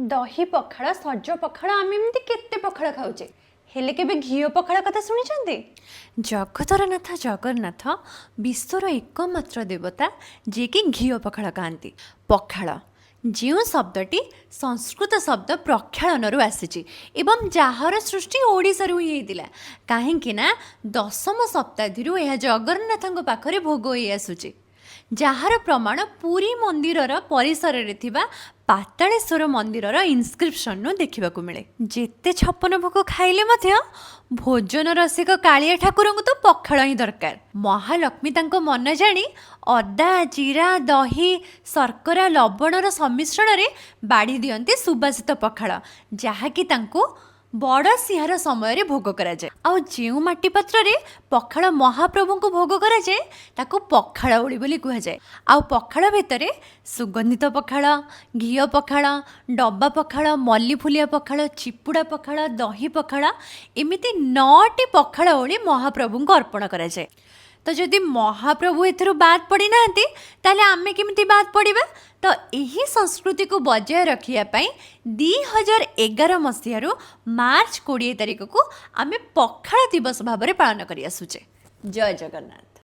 दही पखाड़ सज पखाड़ आम एमती केते पखाड़ खाऊचे हेले केबे घिओ पखाड़ कथा शुणिचंती। जगतर नाथ जगन्नाथ विश्वर एकमात्र देवता जे कि घीओ पखाड़ खाती। पखाड़ जो शब्दटी संस्कृत शब्द प्रक्षालन आसी एवं जार सृष्टि ओडिशा ही होता कहीं दशम शताब्दी यह जगन्नाथ पाखरे भोग हो आसूची जार प्रमाण पुरी मंदिर परिसर में पातालेश्वर मंदिर इनस्क्रिप्शन देखा मिले। जेते छप्पन भोग खाइले भोजन रसिक कालिया ठाकुर को तो पखाड़ ही दरकार। महालक्ष्मी तांको मन जानी अदा जीरा दही शर्करा लवणर सम्मिश्रण में बाड़ी दियंती सुबासित पखाड़ जहाँकि तांको बड़ सिंहार समय भोग कराए। आउ जो माटी पात्र रे पखाड़ महाप्रभु को भोग कराए ताको पखाड़ ओली बोली कहुए। आउ पखाड़ भितर सुगंधित पखाड़ घीओ पखाड़ डब्बा पखाड़ मल्ली फुलिया पखाड़ चिपुड़ा पखाड़ दही पखाड़ एमती 9टी पखाड़ ओली महाप्रभु को अर्पण कराए। तो जदि महाप्रभु एथुरु बाद पड़ी नांती ताले आमे केमिति बाद पड़िबा। तो यही संस्कृति को बजाय रखिया 2011 मसीहारू मार्च 20 तारिख को आमे पखाड़ दिवस भाव में पालन करि आसुचे। जय जगन्नाथ।